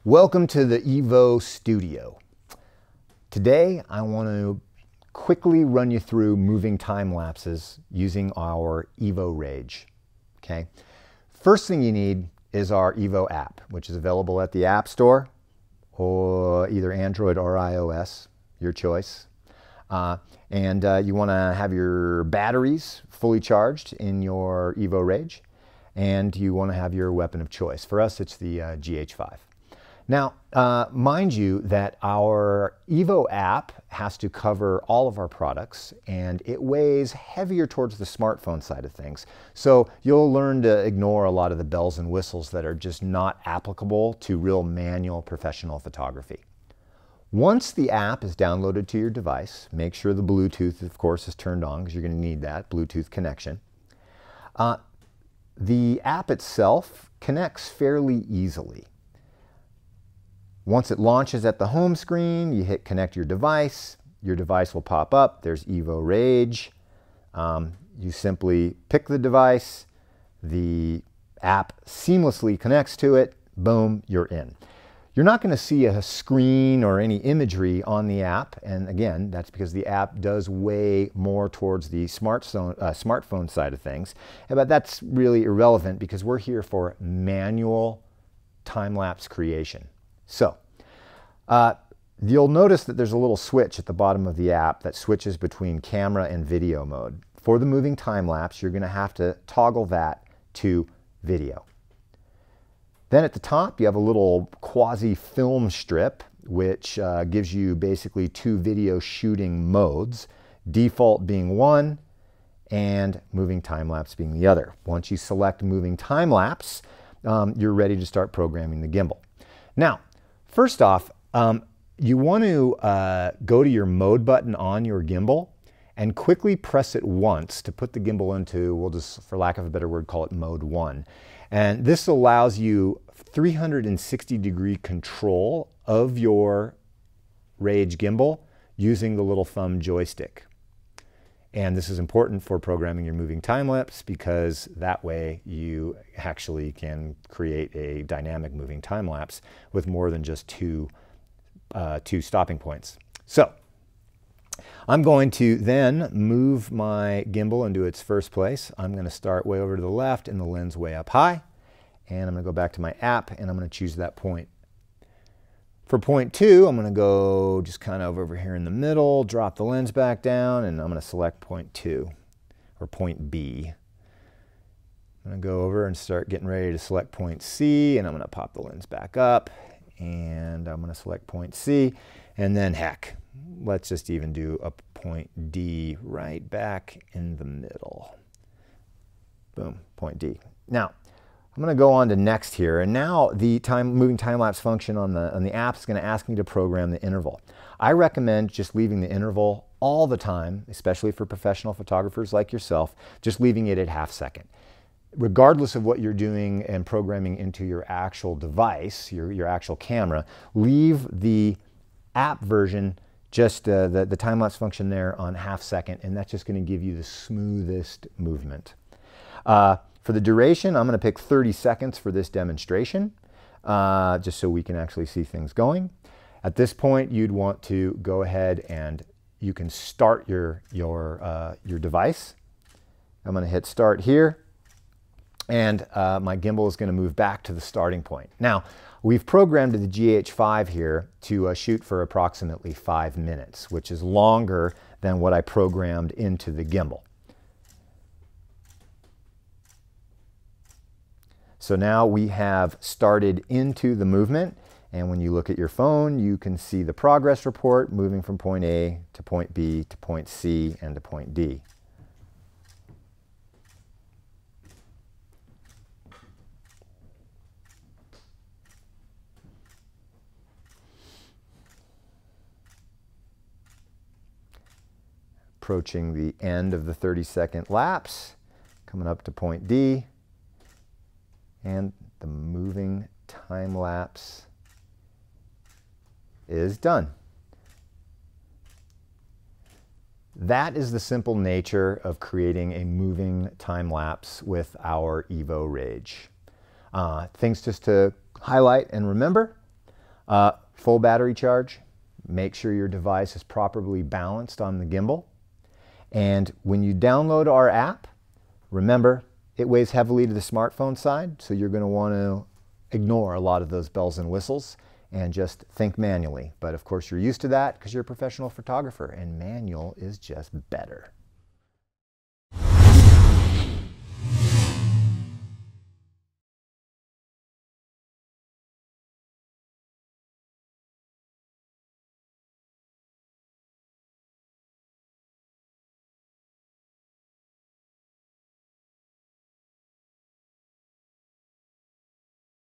Welcome to the EVO Studio. Today I want to quickly run you through moving time lapses using our EVO Rage. Okay. First thing you need is our EVO app, which is available at the App Store or either Android or iOS, your choice. You want to have your batteries fully charged in your EVO Rage, and you want to have your weapon of choice. For us, it's the GH5. Now, mind you that our EVO app has to cover all of our products, and it weighs heavier towards the smartphone side of things. So you'll learn to ignore a lot of the bells and whistles that are just not applicable to real manual professional photography. Once the app is downloaded to your device, make sure the Bluetooth, of course, is turned on because you're going to need that Bluetooth connection. The app itself connects fairly easily. Once it launches at the home screen, you hit connect your device will pop up. There's EVO Rage. You simply pick the device, the app seamlessly connects to it, boom, you're in. You're not going to see a screen or any imagery on the app, and again, that's because the app does weigh more towards the smartphone side of things, but that's really irrelevant because we're here for manual time-lapse creation. So, you'll notice that there's a little switch at the bottom of the app that switches between camera and video mode. For the moving time-lapse, you're going to have to toggle that to video. Then at the top, you have a little quasi-film strip, which gives you basically two video shooting modes, default being one and moving time-lapse being the other. Once you select moving time-lapse, you're ready to start programming the gimbal. Now, first off, you want to go to your mode button on your gimbal and quickly press it once to put the gimbal into, we'll just, for lack of a better word, call it mode 1. And this allows you 360-degree control of your Rage gimbal using the little thumb joystick. And this is important for programming your moving time-lapse because that way you actually can create a dynamic moving time-lapse with more than just two stopping points. So I'm going to then move my gimbal into its first place. I'm going to start way over to the left and the lens way up high. And I'm going to go back to my app and I'm going to choose that point. For point 2, I'm going to go just kind of over here in the middle, drop the lens back down, and I'm going to select point 2, or point B. I'm going to go over and start getting ready to select point C, and I'm going to pop the lens back up, and I'm going to select point C, and then heck, let's just even do a point D right back in the middle. Boom, point D. Now, I'm going to go on to next here, and now the moving time-lapse function on the app is going to ask me to program the interval. I recommend just leaving the interval all the time, especially for professional photographers like yourself, just leaving it at ½ second. Regardless of what you're doing and programming into your actual device, your actual camera, leave the app version, just the time-lapse function there on ½ second, and that's just going to give you the smoothest movement. For the duration, I'm going to pick 30 seconds for this demonstration, just so we can actually see things going. At this point, you'd want to go ahead and you can start your device. I'm going to hit start here, and my gimbal is going to move back to the starting point. Now, we've programmed the GH5 here to shoot for approximately 5 minutes, which is longer than what I programmed into the gimbal. So now we have started into the movement, and when you look at your phone, you can see the progress report moving from point A to point B to point C and to point D. Approaching the end of the 30-second lapse, coming up to point D. And the moving time-lapse is done. That is the simple nature of creating a moving time-lapse with our EVO Rage. Things just to highlight and remember. Full battery charge. Make sure your device is properly balanced on the gimbal. And when you download our app, remember, it weighs heavily to the smartphone side, so you're going to want to ignore a lot of those bells and whistles and just think manually. But of course, you're used to that because you're a professional photographer, and manual is just better.